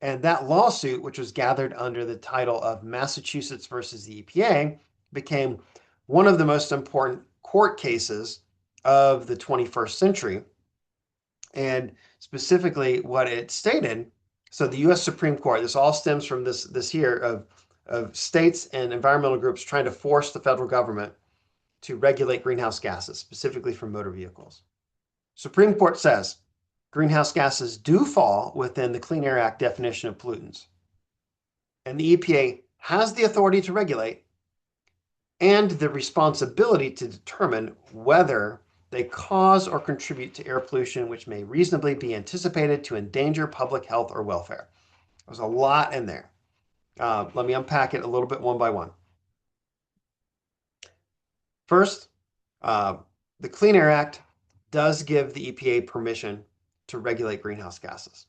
and that lawsuit, which was gathered under the title of Massachusetts versus the EPA, became one of the most important court cases of the 21st century. And specifically what it stated, so the US Supreme Court, this all stems from this here of states and environmental groups trying to force the federal government to regulate greenhouse gases, specifically from motor vehicles. Supreme Court says greenhouse gases do fall within the Clean Air Act definition of pollutants. And the EPA has the authority to regulate and the responsibility to determine whether they cause or contribute to air pollution, which may reasonably be anticipated to endanger public health or welfare. There's a lot in there. Let me unpack it a little bit one by one. First, the Clean Air Act does give the EPA permission to regulate greenhouse gases.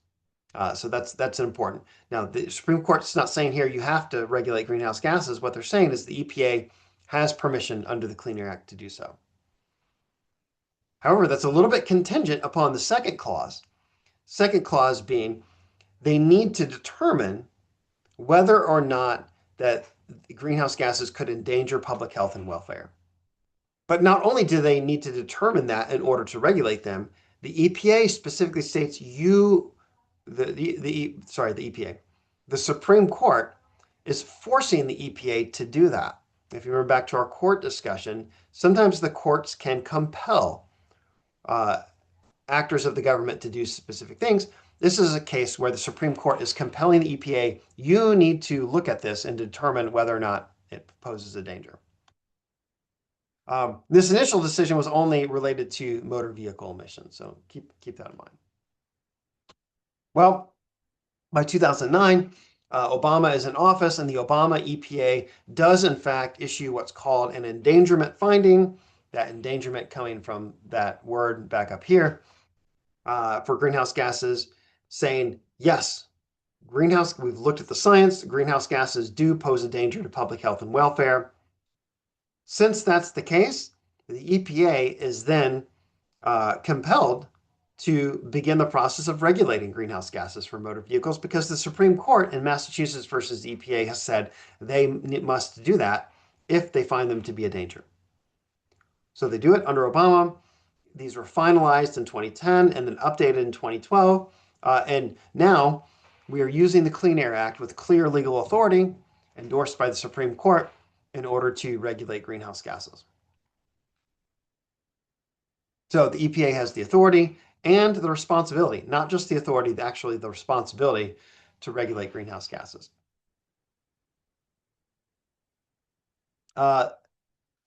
So that's important. Now, the Supreme Court's not saying here you have to regulate greenhouse gases. What they're saying is the EPA has permission under the Clean Air Act to do so. However, that's a little bit contingent upon the second clause. Second clause being they need to determine whether or not that greenhouse gases could endanger public health and welfare. But not only do they need to determine that in order to regulate them, the EPA specifically states the Supreme Court is forcing the EPA to do that. If you remember back to our court discussion, sometimes the courts can compel actors of the government to do specific things. This is a case where the Supreme Court is compelling the EPA, you need to look at this and determine whether or not it poses a danger. This initial decision was only related to motor vehicle emissions, so keep that in mind. Well, by 2009, Obama is in office, and the Obama EPA does in fact issue what's called an endangerment finding. That endangerment coming from that word back up here for greenhouse gases, saying yes, we've looked at the science, greenhouse gases do pose a danger to public health and welfare. Since that's the case, the EPA is then compelled to begin the process of regulating greenhouse gases for motor vehicles because the Supreme Court in Massachusetts versus the EPA has said they must do that if they find them to be a danger. So they do it under Obama. These were finalized in 2010 and then updated in 2012. And now we are using the Clean Air Act with clear legal authority endorsed by the Supreme Court in order to regulate greenhouse gases. So the EPA has the authority and the responsibility, not just the authority, actually the responsibility to regulate greenhouse gases. A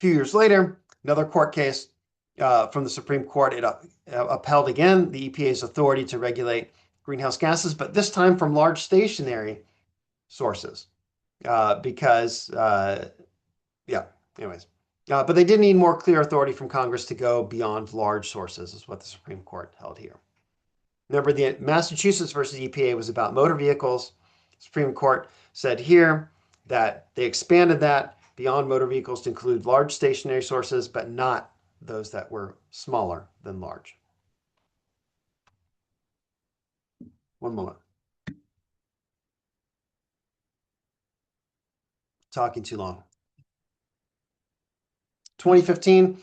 few years later, another court case from the Supreme Court, it upheld again the EPA's authority to regulate greenhouse gases, but this time from large stationary sources because, anyways. But they did need more clear authority from Congress to go beyond large sources, is what the Supreme Court held here. Remember, the Massachusetts versus EPA was about motor vehicles. Supreme Court said here that they expanded that beyond motor vehicles to include large stationary sources, but not those that were smaller than large. One moment. Talking too long. 2015,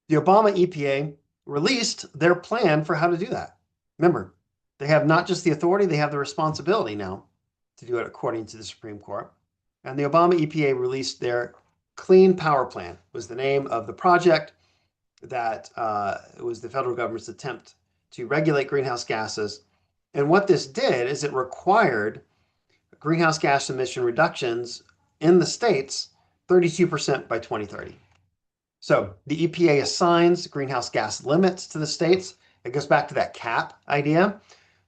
the Obama EPA released their plan for how to do that. Remember, they have not just the authority, they have the responsibility now to do it according to the Supreme Court. And the Obama EPA released their Clean Power Plan, was the name of the project that was the federal government's attempt to regulate greenhouse gases. And what this did is it required greenhouse gas emission reductions in the states 32% by 2030. So the EPA assigns greenhouse gas limits to the states. It goes back to that cap idea.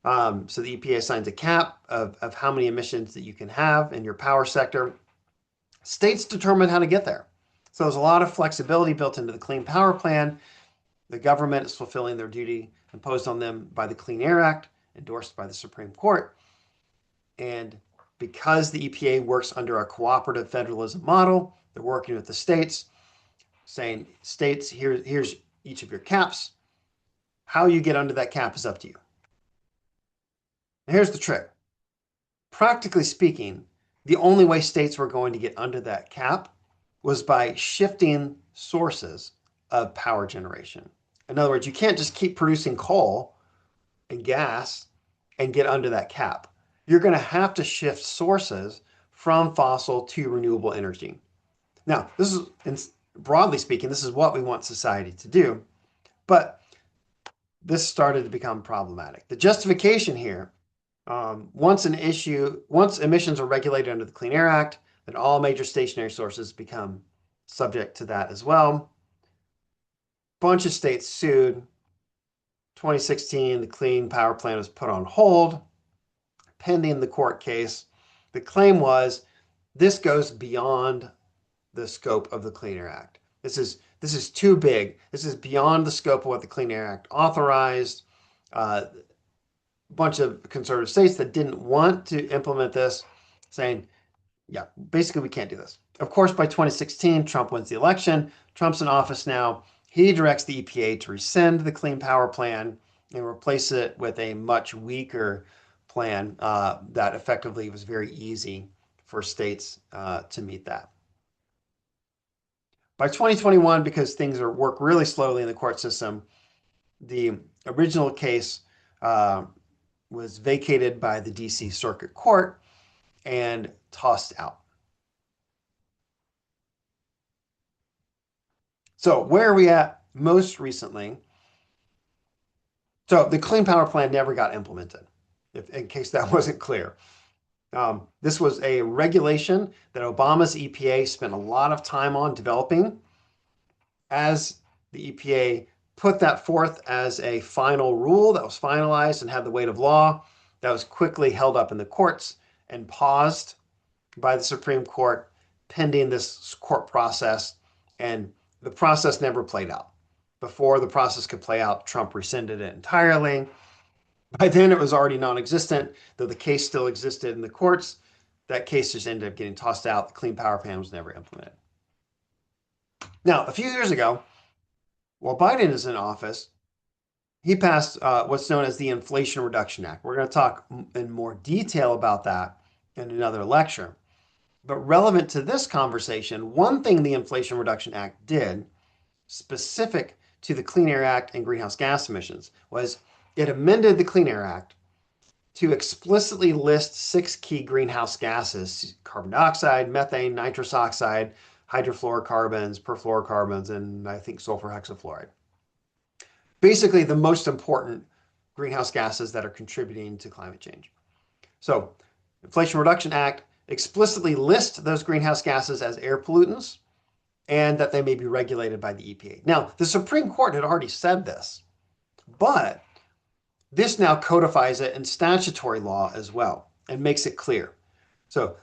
So the EPA assigns a cap of how many emissions that you can have in your power sector. States determine how to get there. So there's a lot of flexibility built into the Clean Power Plan. The government is fulfilling their duty imposed on them by the Clean Air Act, endorsed by the Supreme Court. And because the EPA works under a cooperative federalism model, they're working with the states, saying, states, here's each of your caps. How you get under that cap is up to you. And here's the trick. Practically speaking, the only way states were going to get under that cap was by shifting sources of power generation. In other words, you can't just keep producing coal and gas and get under that cap. You're going to have to shift sources from fossil to renewable energy. Now, this is, broadly speaking, this is what we want society to do, but this started to become problematic. The justification here, once emissions are regulated under the Clean Air Act, then all major stationary sources become subject to that as well. Bunch of states sued. 2016, the Clean Power Plan was put on hold, pending the court case. The claim was this goes beyond the scope of the Clean Air Act. This is too big. This is beyond the scope of what the Clean Air Act authorized. A bunch of conservative states that didn't want to implement this, saying, yeah, basically we can't do this. Of course, by 2016, Trump wins the election. Trump's in office now. He directs the EPA to rescind the Clean Power Plan and replace it with a much weaker plan that effectively was very easy for states to meet that. By 2021, because things work really slowly in the court system, the original case was vacated by the DC Circuit Court and tossed out. So where are we at most recently? So the Clean Power Plan never got implemented, in case that wasn't clear. This was a regulation that Obama's EPA spent a lot of time on developing. As the EPA put that forth as a final rule that was finalized and had the weight of law, that was quickly held up in the courts and paused by the Supreme Court pending this court process, and the process never played out. Before the process could play out, Trump rescinded it entirely. By then, it was already non-existent, though the case still existed in the courts. That case just ended up getting tossed out. The Clean Power Plan was never implemented. Now, a few years ago, while Biden is in office, he passed what's known as the Inflation Reduction Act. We're going to talk in more detail about that in another lecture. But relevant to this conversation, one thing the Inflation Reduction Act did, specific to the Clean Air Act and greenhouse gas emissions, was it amended the Clean Air Act to explicitly list 6 key greenhouse gases: carbon dioxide, methane, nitrous oxide, hydrofluorocarbons, perfluorocarbons, and I think sulfur hexafluoride. Basically, the most important greenhouse gases that are contributing to climate change. So, Inflation Reduction Act explicitly lists those greenhouse gases as air pollutants and that they may be regulated by the EPA. Now, the Supreme Court had already said this, but this now codifies it in statutory law as well and makes it clear. So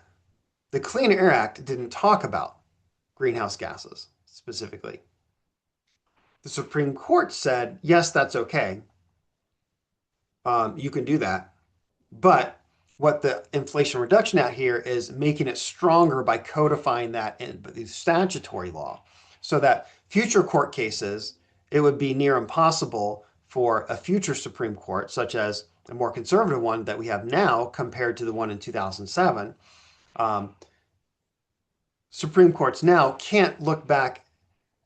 the Clean Air Act didn't talk about greenhouse gases specifically. The Supreme Court said, yes, that's okay. You can do that. But what the Inflation Reduction Act here is making it stronger by codifying that in the statutory law, so that future court cases, it would be near impossible for a future Supreme Court, such as a more conservative one that we have now compared to the one in 2007. Supreme Courts now can't look back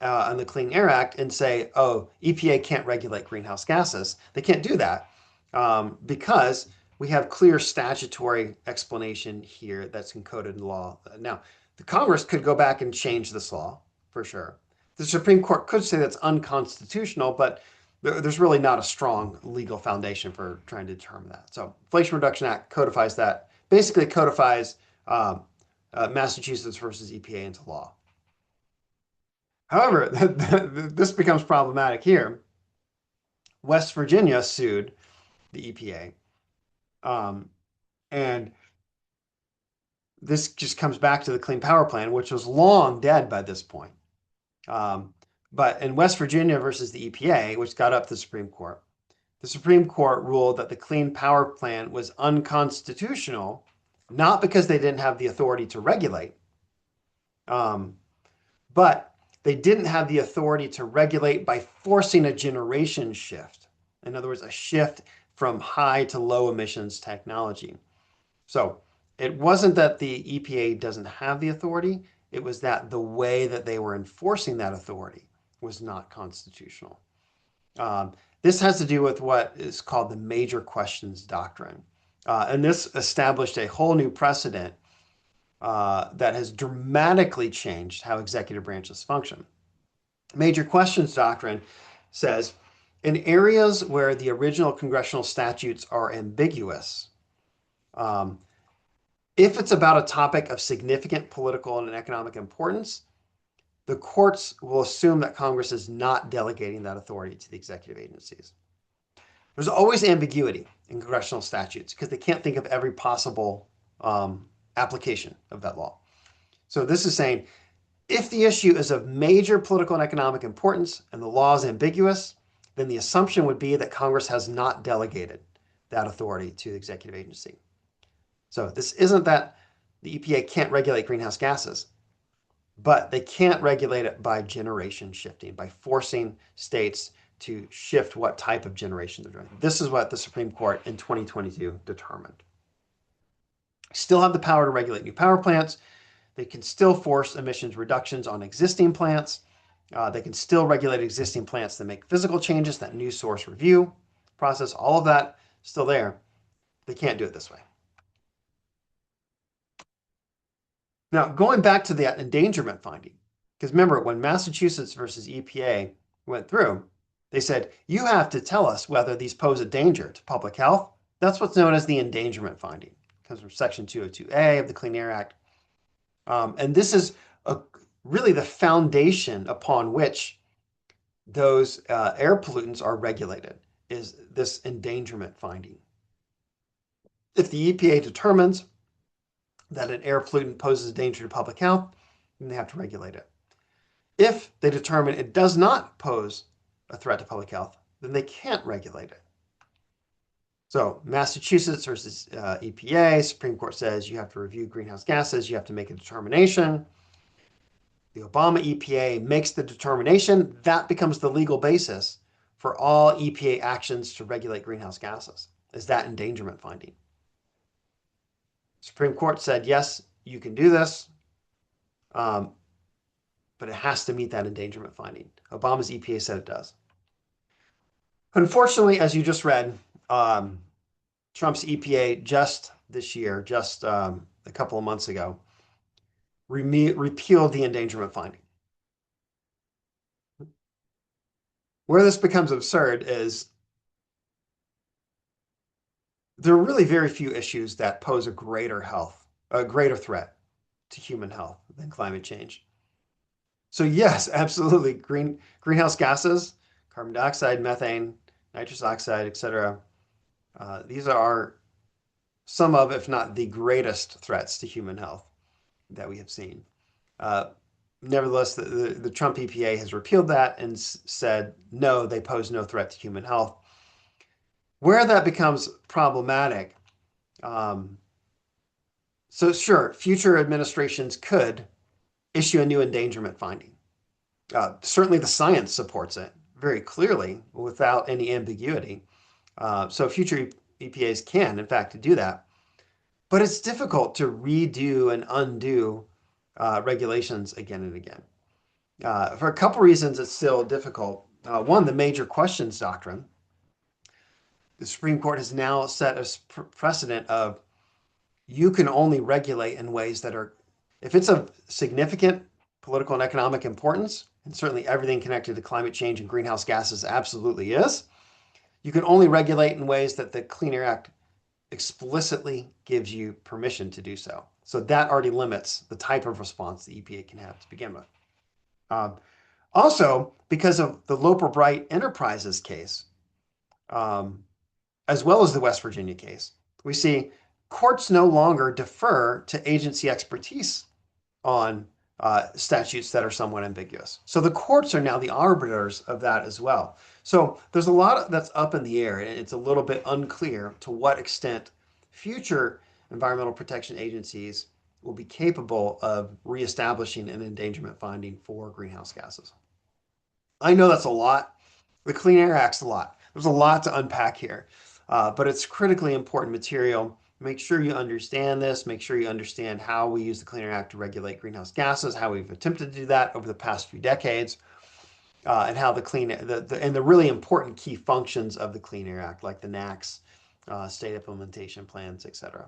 on the Clean Air Act and say, oh, EPA can't regulate greenhouse gases. They can't do that because we have clear statutory explanation here that's encoded in law. Now, the Congress could go back and change this law for sure. The Supreme Court could say that's unconstitutional, but there's really not a strong legal foundation for trying to determine that. So Inflation Reduction Act codifies that, basically codifies Massachusetts versus EPA into law. However, this becomes problematic here. West Virginia sued the EPA. And this just comes back to the Clean Power Plan, which was long dead by this point. But in West Virginia versus the EPA, which got up to the Supreme Court, the Supreme Court ruled that the Clean Power Plan was unconstitutional, not because they didn't have the authority to regulate, but they didn't have the authority to regulate by forcing a generation shift. In other words, a shift from high to low emissions technology. So it wasn't that the EPA doesn't have the authority, it was that the way that they were enforcing that authority was not constitutional. This has to do with what is called the major questions doctrine. And this established a whole new precedent that has dramatically changed how executive branches function. Major questions doctrine says, in areas where the original congressional statutes are ambiguous, if it's about a topic of significant political and economic importance, the courts will assume that Congress is not delegating that authority to the executive agencies. There's always ambiguity in congressional statutes because they can't think of every possible application of that law. So this is saying, if the issue is of major political and economic importance and the law is ambiguous, then the assumption would be that Congress has not delegated that authority to the executive agency. So this isn't that the EPA can't regulate greenhouse gases, but they can't regulate it by generation shifting, by forcing states to shift what type of generation they're doing. This is what the Supreme Court in 2022 determined. Still have the power to regulate new power plants. They can still force emissions reductions on existing plants. They can still regulate existing plants that make physical changes, that new source review process, all of that still there. They can't do it this way. Now, going back to that endangerment finding, because remember, when Massachusetts versus EPA went through, they said, you have to tell us whether these pose a danger to public health. That's what's known as the endangerment finding. It comes from Section 202A of the Clean Air Act. And this is really the foundation upon which those air pollutants are regulated, is this endangerment finding. If the EPA determines that an air pollutant poses a danger to public health, then they have to regulate it. If they determine it does not pose a threat to public health, then they can't regulate it. So Massachusetts versus EPA, Supreme Court says you have to review greenhouse gases, you have to make a determination. The Obama EPA makes the determination, that becomes the legal basis for all EPA actions to regulate greenhouse gases, is that endangerment finding. Supreme Court said, yes, you can do this, but it has to meet that endangerment finding. Obama's EPA said it does. Unfortunately, as you just read, Trump's EPA just this year, just a couple of months ago, repealed the endangerment finding. Where this becomes absurd is there are really very few issues that pose a greater threat to human health than climate change. So yes, absolutely, greenhouse gases, carbon dioxide, methane, nitrous oxide, etc. These are some of, if not the greatest threats to human health that we have seen. Nevertheless, the Trump EPA has repealed that and said, no, they pose no threat to human health. Where that becomes problematic, so sure, future administrations could issue a new endangerment finding. Certainly the science supports it very clearly without any ambiguity. So future EPAs can, in fact, do that. But it's difficult to redo and undo regulations again and again. For a couple reasons, it's still difficult. One, the major questions doctrine. The Supreme Court has now set a precedent of you can only regulate in ways that are, if it's of significant political and economic importance, and certainly everything connected to climate change and greenhouse gases absolutely is, you can only regulate in ways that the Clean Air Act explicitly gives you permission to do so. So that already limits the type of response the EPA can have to begin with. Also, because of the Loper Bright Enterprises case, as well as the West Virginia case, we see courts no longer defer to agency expertise on statutes that are somewhat ambiguous. So the courts are now the arbiters of that as well. So there's a lot that's up in the air, and it's a little bit unclear to what extent future environmental protection agencies will be capable of reestablishing an endangerment finding for greenhouse gases. I know that's a lot. The Clean Air Act's a lot. There's a lot to unpack here, but it's critically important material. Make sure you understand this. Make sure you understand how we use the Clean Air Act to regulate greenhouse gases, how we've attempted to do that over the past few decades, and how the really important key functions of the Clean Air Act, like the NAAQS, state implementation plans, etc.